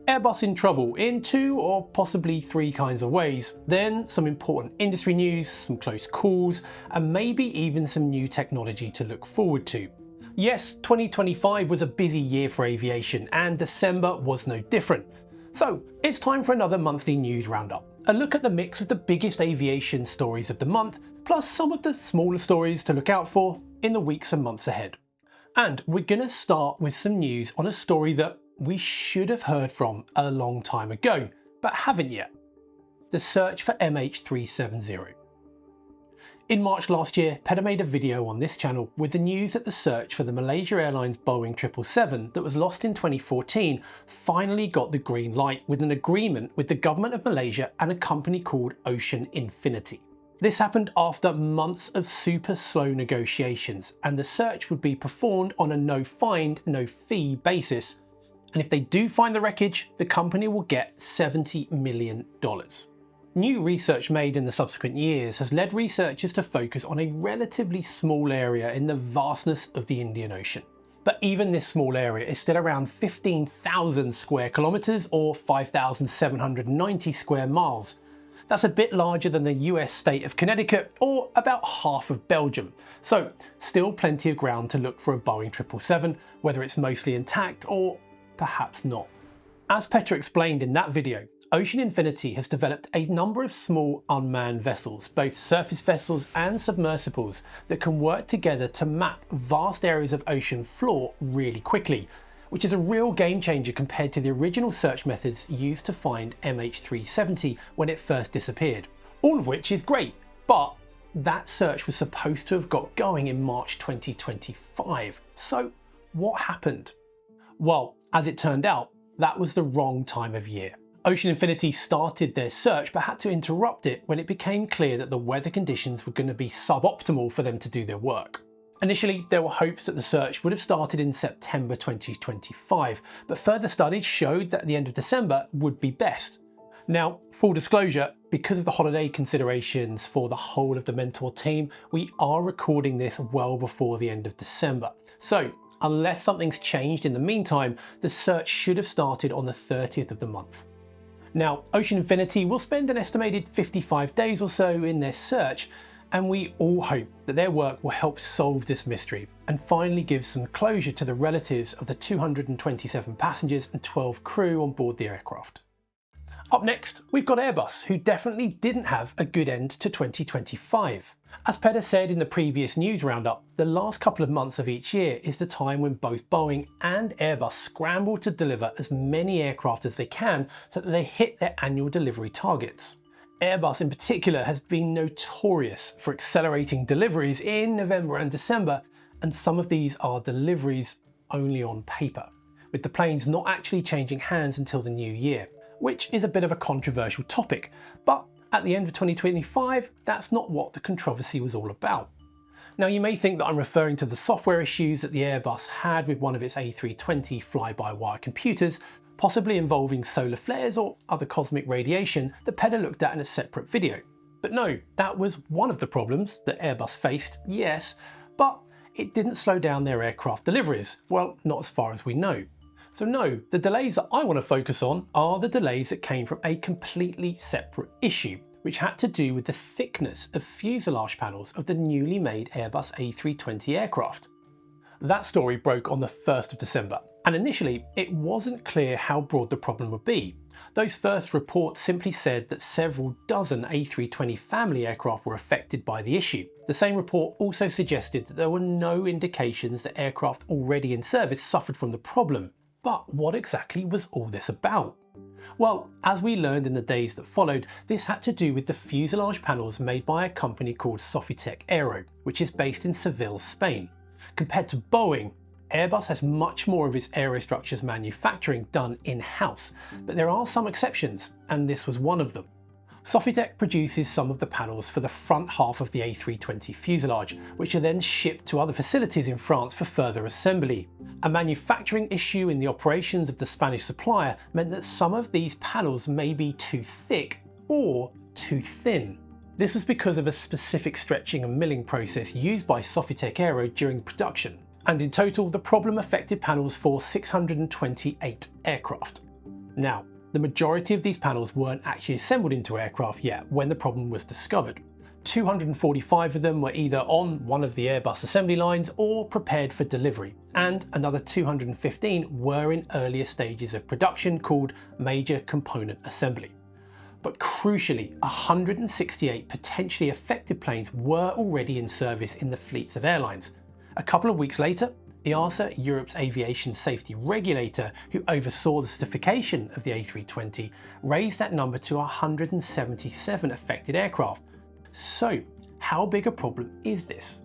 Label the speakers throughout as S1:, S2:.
S1: Airbus in trouble in 2 or possibly 3 kinds of ways, then some important industry news, some close calls, and maybe even some new technology to look forward to. Yes, 2025 was a busy year for aviation, and December was no different. So it's time for another monthly news roundup, a look at the mix of the biggest aviation stories of the month, plus some of the smaller stories to look out for in the weeks and months ahead. And we're going to start with some news on a story that we should have heard from a long time ago, but haven't yet. The search for MH370. In March last year, Peda made a video on this channel with the news that the search for the Malaysia Airlines Boeing 777 that was lost in 2014 finally got the green light with an agreement with the government of Malaysia and a company called Ocean Infinity. This happened after months of super slow negotiations, and the search would be performed on a no find, no fee basis. And if they do find the wreckage, the company will get $70 million. New research made in the subsequent years has led researchers to focus on a relatively small area in the vastness of the Indian Ocean. But even this small area is still around 15,000 square kilometers or 5,790 square miles. That's a bit larger than the US state of Connecticut or about half of Belgium. So still plenty of ground to look for a Boeing 777, whether it's mostly intact or perhaps not. As Petra explained in that video, Ocean Infinity has developed a number of small unmanned vessels, both surface vessels and submersibles, that can work together to map vast areas of ocean floor really quickly, which is a real game changer compared to the original search methods used to find MH370 when it first disappeared. All of which is great, but that search was supposed to have got going in March 2025. So what happened? Well, as it turned out, that was the wrong time of year. Ocean Infinity started their search but had to interrupt it when it became clear that the weather conditions were going to be suboptimal for them to do their work. Initially, there were hopes that the search would have started in September 2025, but further studies showed that the end of December would be best. Now, full disclosure, because of the holiday considerations for the whole of the Mentour team, we are recording this well before the end of December. So, unless something's changed in the meantime, the search should have started on the 30th of the month. Now, Ocean Infinity will spend an estimated 55 days or so in their search, and we all hope that their work will help solve this mystery and finally give some closure to the relatives of the 227 passengers and 12 crew on board the aircraft. Up next, we've got Airbus, who definitely didn't have a good end to 2025. As Peda said in the previous news roundup, the last couple of months of each year is the time when both Boeing and Airbus scramble to deliver as many aircraft as they can so that they hit their annual delivery targets. Airbus in particular has been notorious for accelerating deliveries in November and December, and some of these are deliveries only on paper, with the planes not actually changing hands until the new year, which is a bit of a controversial topic, but at the end of 2025, that's not what the controversy was all about. Now, you may think that I'm referring to the software issues that the Airbus had with one of its A320 fly-by-wire computers, possibly involving solar flares or other cosmic radiation that Peda looked at in a separate video. But no, that was one of the problems that Airbus faced, yes, but it didn't slow down their aircraft deliveries, well, not as far as we know. So no, the delays that I want to focus on are the delays that came from a completely separate issue, which had to do with the thickness of fuselage panels of the newly made Airbus A320 aircraft. That story broke on the 1st of December, and initially it wasn't clear how broad the problem would be. Those first reports simply said that several dozen A320 family aircraft were affected by the issue. The same report also suggested that there were no indications that aircraft already in service suffered from the problem. But what exactly was all this about? Well, as we learned in the days that followed, this had to do with the fuselage panels made by a company called Sofitek Aero, which is based in Seville, Spain. Compared to Boeing, Airbus has much more of its aerostructures manufacturing done in-house, but there are some exceptions, and this was one of them. Sofitek produces some of the panels for the front half of the A320 fuselage, which are then shipped to other facilities in France for further assembly. A manufacturing issue in the operations of the Spanish supplier meant that some of these panels may be too thick or too thin. This was because of a specific stretching and milling process used by Sofitek Aero during production, and in total the problem affected panels for 628 aircraft. Now, the majority of these panels weren't actually assembled into aircraft yet when the problem was discovered. 245 of them were either on one of the Airbus assembly lines or prepared for delivery, and another 215 were in earlier stages of production called major component assembly. But crucially, 168 potentially affected planes were already in service in the fleets of airlines. A couple of weeks later, EASA, Europe's aviation safety regulator, who oversaw the certification of the A320, raised that number to 177 affected aircraft. So, how big a problem is this?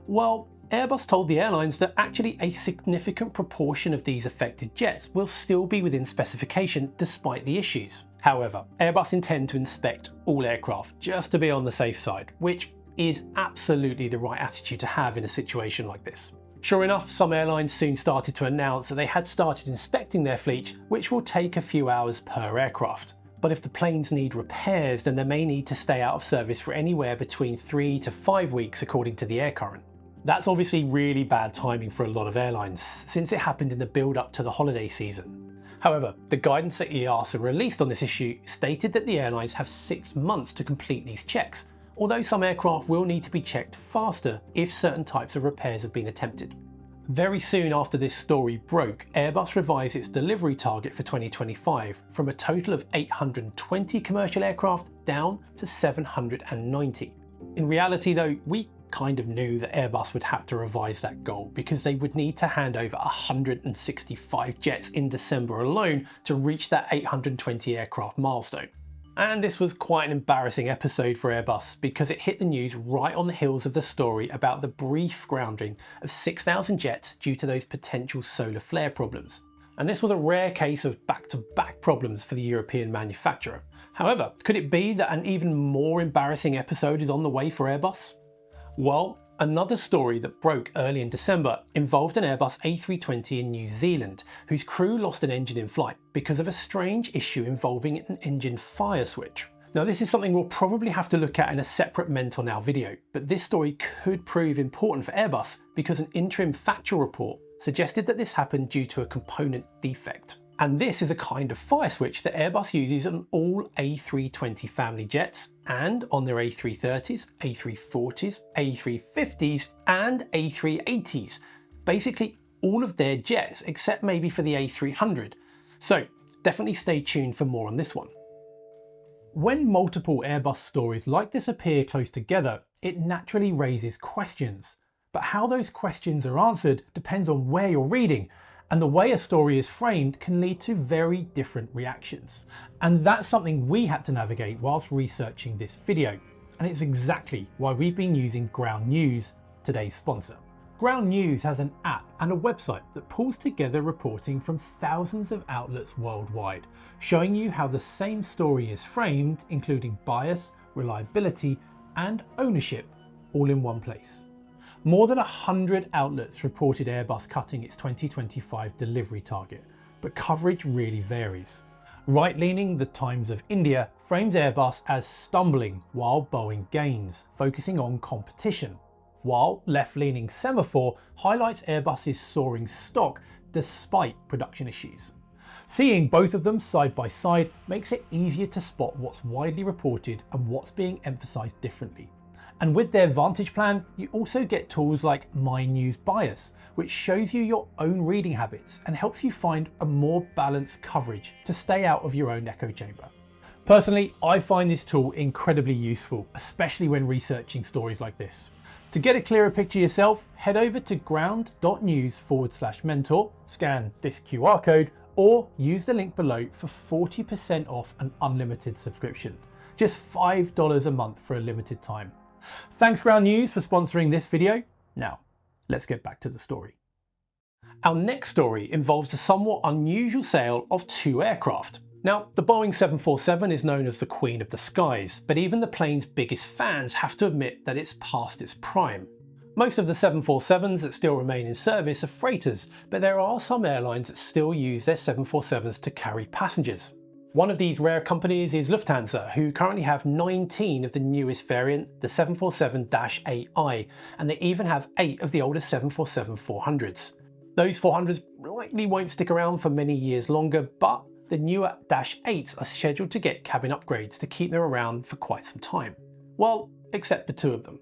S1: Well, Airbus told the airlines that actually a significant proportion of these affected jets will still be within specification despite the issues. However, Airbus intend to inspect all aircraft just to be on the safe side, which is absolutely the right attitude to have in a situation like this. Sure enough, some airlines soon started to announce that they had started inspecting their fleet, which will take a few hours per aircraft. But if the planes need repairs, then they may need to stay out of service for anywhere between 3 to 5 weeks according to the air current. That's obviously really bad timing for a lot of airlines, since it happened in the build up to the holiday season. However, the guidance that EASA released on this issue stated that the airlines have 6 months to complete these checks, although some aircraft will need to be checked faster if certain types of repairs have been attempted. Very soon after this story broke, Airbus revised its delivery target for 2025 from a total of 820 commercial aircraft down to 790. In reality though, we kind of knew that Airbus would have to revise that goal because they would need to hand over 165 jets in December alone to reach that 820 aircraft milestone. And this was quite an embarrassing episode for Airbus because it hit the news right on the heels of the story about the brief grounding of 6,000 jets due to those potential solar flare problems. And this was a rare case of back-to-back problems for the European manufacturer. However, could it be that an even more embarrassing episode is on the way for Airbus? Well, another story that broke early in December involved an Airbus A320 in New Zealand, whose crew lost an engine in flight because of a strange issue involving an engine fire switch. Now this is something we'll probably have to look at in a separate Mentour Now video, but this story could prove important for Airbus because an interim factual report suggested that this happened due to a component defect. And this is a kind of fire switch that Airbus uses on all A320 family jets and on their A330s, A340s, A350s and A380s. Basically all of their jets except maybe for the A300. So definitely stay tuned for more on this one. When multiple Airbus stories like this appear close together, it naturally raises questions. But how those questions are answered depends on where you're reading, and the way a story is framed can lead to very different reactions. And that's something we had to navigate whilst researching this video. And it's exactly why we've been using Ground News, today's sponsor. Ground News has an app and a website that pulls together reporting from thousands of outlets worldwide, showing you how the same story is framed, including bias, reliability, and ownership, all in one place. More than 100 outlets reported Airbus cutting its 2025 delivery target, but coverage really varies. Right-leaning The Times of India frames Airbus as stumbling while Boeing gains, focusing on competition, while left-leaning Semaphore highlights Airbus's soaring stock despite production issues. Seeing both of them side by side makes it easier to spot what's widely reported and what's being emphasised differently. And with their Vantage plan, you also get tools like My News Bias, which shows you your own reading habits and helps you find a more balanced coverage to stay out of your own echo chamber. Personally, I find this tool incredibly useful, especially when researching stories like this. To get a clearer picture yourself, head over to ground.news/mentor, scan this QR code, or use the link below for 40% off an unlimited subscription. Just $5 a month for a limited time. Thanks Ground News for sponsoring this video. Now, let's get back to the story. Our next story involves a somewhat unusual sale of 2 aircraft. Now, the Boeing 747 is known as the Queen of the Skies, but even the plane's biggest fans have to admit that it's past its prime. Most of the 747s that still remain in service are freighters, but there are some airlines that still use their 747s to carry passengers. One of these rare companies is Lufthansa, who currently have 19 of the newest variant, the 747-8i, and they even have 8 of the older 747-400s. Those 400s likely won't stick around for many years longer, but the newer Dash 8s are scheduled to get cabin upgrades to keep them around for quite some time. Well, except for 2 of them.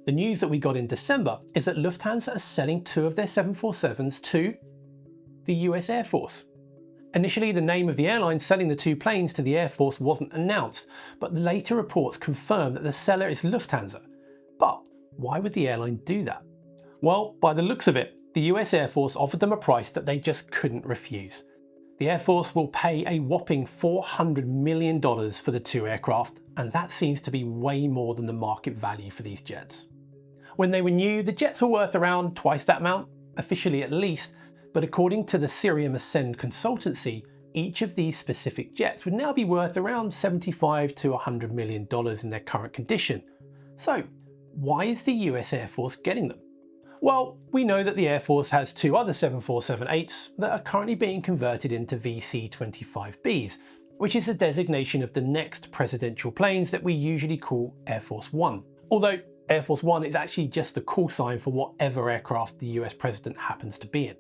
S1: The news that we got in December is that Lufthansa are selling 2 of their 747s to the US Air Force. Initially, the name of the airline selling the 2 planes to the Air Force wasn't announced, but later reports confirmed that the seller is Lufthansa. But why would the airline do that? Well, by the looks of it, the US Air Force offered them a price that they just couldn't refuse. The Air Force will pay a whopping $400 million for the 2 aircraft, and that seems to be way more than the market value for these jets. When they were new, the jets were worth around twice that amount, officially at least, but according to the Cirium Ascend consultancy, each of these specific jets would now be worth around $75 to $100 million in their current condition. So, why is the US Air Force getting them? Well, we know that the Air Force has 2 other 747-8s that are currently being converted into VC-25Bs, which is a designation of the next presidential planes that we usually call Air Force One. Although Air Force One is actually just the call sign for whatever aircraft the US president happens to be in.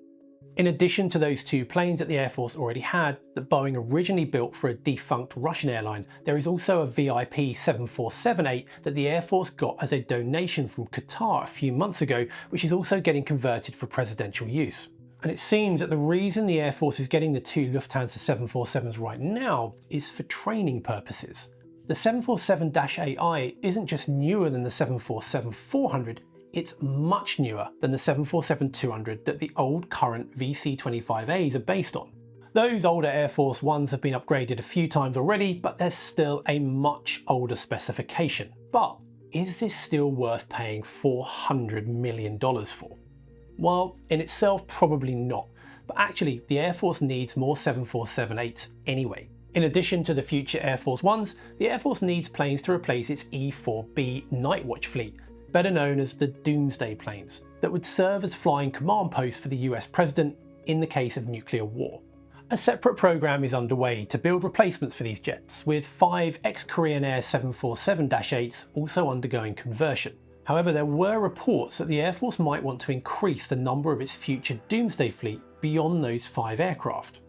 S1: In addition to those 2 planes that the Air Force already had, that Boeing originally built for a defunct Russian airline, there is also a VIP 747-8 that the Air Force got as a donation from Qatar a few months ago, which is also getting converted for presidential use. And it seems that the reason the Air Force is getting the 2 Lufthansa 747s right now is for training purposes. The 747-8i isn't just newer than the 747-400, it's much newer than the 747-200 that the old current VC-25As are based on. Those older Air Force Ones have been upgraded a few times already, but there's still a much older specification. But is this still worth paying $400 million for? Well, in itself, probably not. But actually, the Air Force needs more 747-8s anyway. In addition to the future Air Force Ones, the Air Force needs planes to replace its E-4B Night Watch fleet, better known as the Doomsday planes, that would serve as flying command posts for the US president in the case of nuclear war. A separate program is underway to build replacements for these jets, with 5 ex-Korean Air 747-8s also undergoing conversion. However, there were reports that the Air Force might want to increase the number of its future Doomsday fleet beyond those 5 aircraft.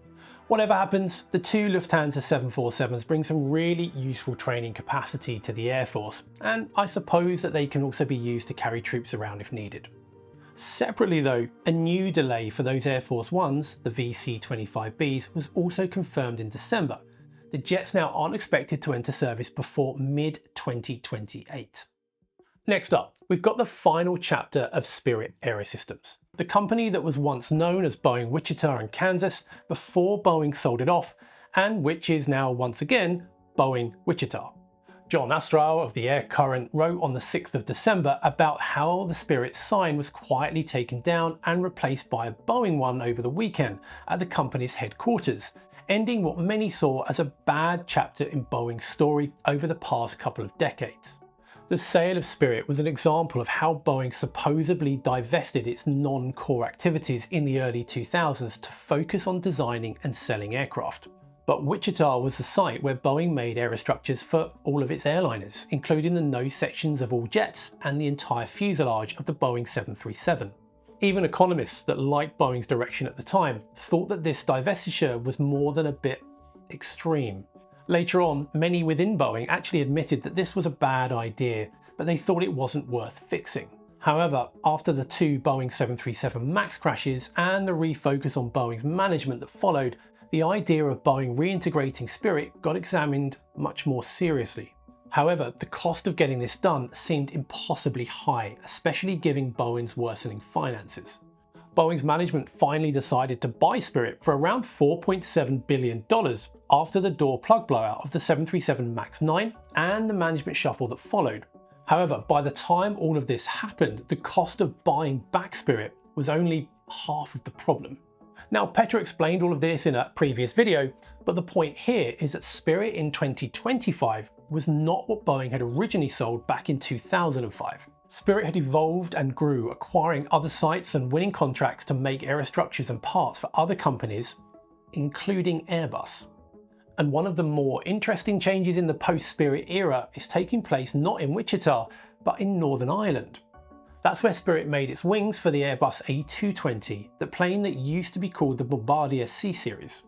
S1: Whatever happens, the 2 Lufthansa 747s bring some really useful training capacity to the Air Force, and I suppose that they can also be used to carry troops around if needed. Separately though, a new delay for those Air Force Ones, the VC-25Bs, was also confirmed in December. The jets now aren't expected to enter service before mid-2028. Next up, we've got the final chapter of Spirit AeroSystems, the company that was once known as Boeing Wichita in Kansas before Boeing sold it off, and which is now once again Boeing Wichita. John Astrow of the Air Current wrote on the 6th of December about how the Spirit sign was quietly taken down and replaced by a Boeing one over the weekend at the company's headquarters, ending what many saw as a bad chapter in Boeing's story over the past couple of decades. The sale of Spirit was an example of how Boeing supposedly divested its non-core activities in the early 2000s to focus on designing and selling aircraft. But Wichita was the site where Boeing made aerostructures for all of its airliners, including the nose sections of all jets and the entire fuselage of the Boeing 737. Even economists that liked Boeing's direction at the time thought that this divestiture was more than a bit extreme. Later on, many within Boeing actually admitted that this was a bad idea, but they thought it wasn't worth fixing. However, after the 2 Boeing 737 MAX crashes and the refocus on Boeing's management that followed, the idea of Boeing reintegrating Spirit got examined much more seriously. However, the cost of getting this done seemed impossibly high, especially given Boeing's worsening finances. Boeing's management finally decided to buy Spirit for around $4.7 billion after the door plug blowout of the 737 MAX 9 and the management shuffle that followed. However, by the time all of this happened, the cost of buying back Spirit was only half of the problem. Now, Petra explained all of this in a previous video, but the point here is that Spirit in 2025 was not what Boeing had originally sold back in 2005. Spirit had evolved and grew, acquiring other sites and winning contracts to make aerostructures and parts for other companies, including Airbus. And one of the more interesting changes in the post-Spirit era is taking place not in Wichita, but in Northern Ireland. That's where Spirit made its wings for the Airbus A220, the plane that used to be called the Bombardier C-Series.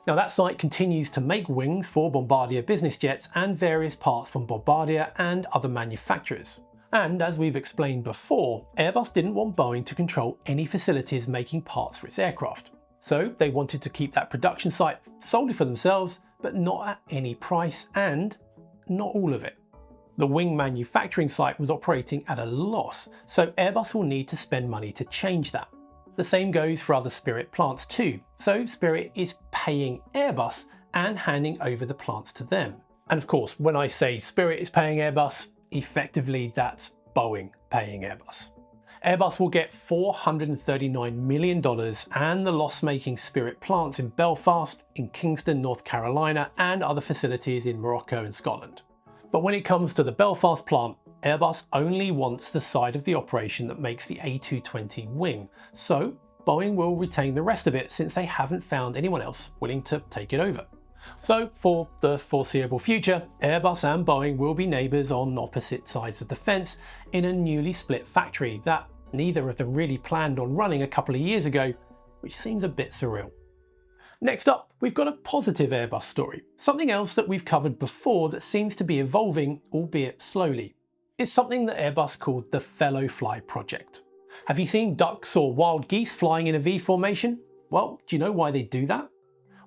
S1: Now that site continues to make wings for Bombardier business jets and various parts from Bombardier and other manufacturers. And as we've explained before, Airbus didn't want Boeing to control any facilities making parts for its aircraft. So they wanted to keep that production site solely for themselves, but not at any price, and not all of it. The wing manufacturing site was operating at a loss, so Airbus will need to spend money to change that. The same goes for other Spirit plants too, so Spirit is paying Airbus and handing over the plants to them. And of course, when I say Spirit is paying Airbus, effectively that's Boeing paying Airbus. Airbus will get $439 million and the loss-making Spirit plants in Belfast, in Kingston, North Carolina, and other facilities in Morocco and Scotland. But when it comes to the Belfast plant, Airbus only wants the side of the operation that makes the A220 wing, so Boeing will retain the rest of it since they haven't found anyone else willing to take it over. So for the foreseeable future, Airbus and Boeing will be neighbours on opposite sides of the fence in a newly split factory that neither of them really planned on running a couple of years ago, which seems a bit surreal. Next up, we've got a positive Airbus story, something else that we've covered before that seems to be evolving, albeit slowly. It's something that Airbus called the Fellow Fly project. Have you seen ducks or wild geese flying in a V formation? Well, do you know why they do that?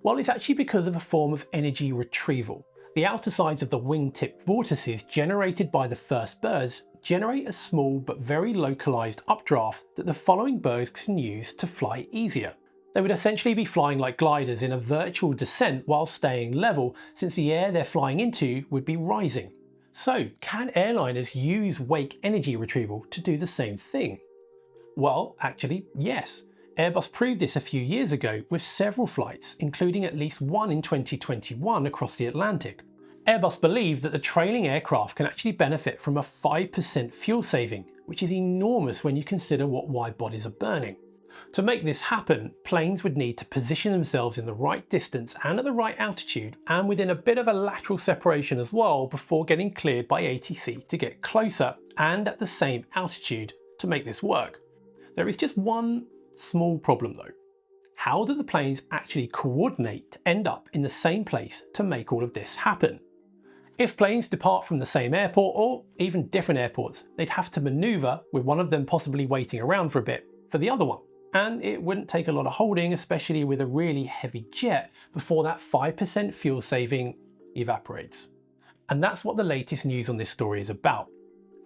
S1: Well, it's actually because of a form of energy retrieval. The outer sides of the wingtip vortices generated by the first birds generate a small but very localized updraft that the following birds can use to fly easier. They would essentially be flying like gliders in a virtual descent while staying level, since the air they're flying into would be rising. So, can airliners use wake energy retrieval to do the same thing? Well, actually, yes. Airbus proved this a few years ago with several flights, including at least one in 2021 across the Atlantic. Airbus believed that the trailing aircraft can actually benefit from a 5% fuel saving, which is enormous when you consider what wide bodies are burning. To make this happen, planes would need to position themselves in the right distance and at the right altitude, and within a bit of a lateral separation as well, before getting cleared by ATC to get closer and at the same altitude to make this work. There is just one small problem though. How do the planes actually coordinate to end up in the same place to make all of this happen? If planes depart from the same airport or even different airports, they'd have to maneuver with one of them possibly waiting around for a bit for the other one. And it wouldn't take a lot of holding, especially with a really heavy jet, before that 5% fuel saving evaporates. And that's what the latest news on this story is about.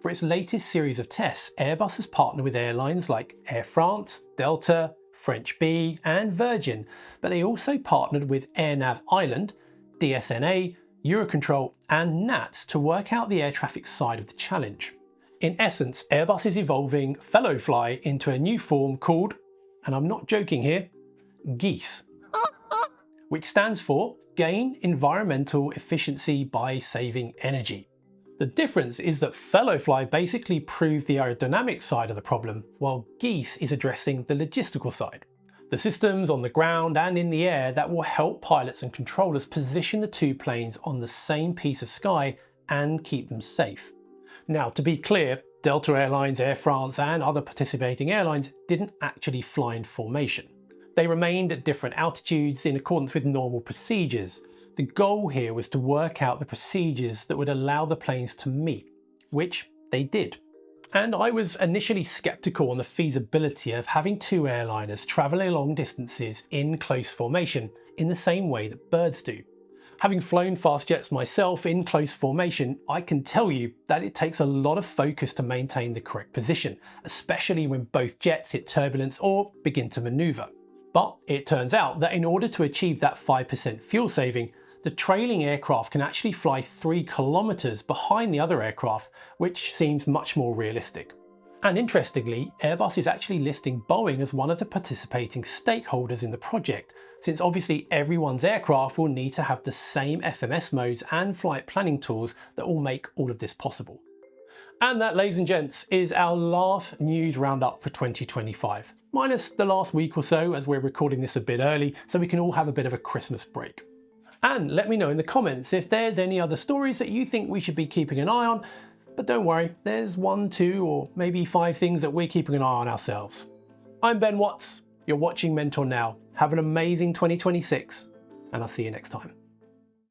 S1: For its latest series of tests, Airbus has partnered with airlines like Air France, Delta, French Bee and Virgin, but they also partnered with AirNav Ireland, DSNA, Eurocontrol and NATS to work out the air traffic side of the challenge. In essence, Airbus is evolving Fellowfly into a new form called, and I'm not joking here, GEES, which stands for Gain Environmental Efficiency by Saving Energy. The difference is that Fellowfly basically proved the aerodynamic side of the problem, while GEES is addressing the logistical side. The systems on the ground and in the air that will help pilots and controllers position the two planes on the same piece of sky and keep them safe. Now, to be clear, Delta Airlines, Air France and other participating airlines didn't actually fly in formation. They remained at different altitudes in accordance with normal procedures. The goal here was to work out the procedures that would allow the planes to meet, which they did. And I was initially skeptical on the feasibility of having two airliners travelling long distances in close formation in the same way that birds do. Having flown fast jets myself in close formation, I can tell you that it takes a lot of focus to maintain the correct position, especially when both jets hit turbulence or begin to manoeuvre. But it turns out that in order to achieve that 5% fuel saving, the trailing aircraft can actually fly 3 kilometers behind the other aircraft, which seems much more realistic. And interestingly, Airbus is actually listing Boeing as one of the participating stakeholders in the project, since obviously everyone's aircraft will need to have the same FMS modes and flight planning tools that will make all of this possible. And that, ladies and gents, is our last news roundup for 2025, minus the last week or so as we're recording this a bit early so we can all have a bit of a Christmas break. And let me know in the comments if there's any other stories that you think we should be keeping an eye on, but don't worry, there's 1, 2 or maybe 5 things that we're keeping an eye on ourselves. I'm Ben Watts, you're watching Mentor Now. Have an amazing 2026, and I'll see you next time.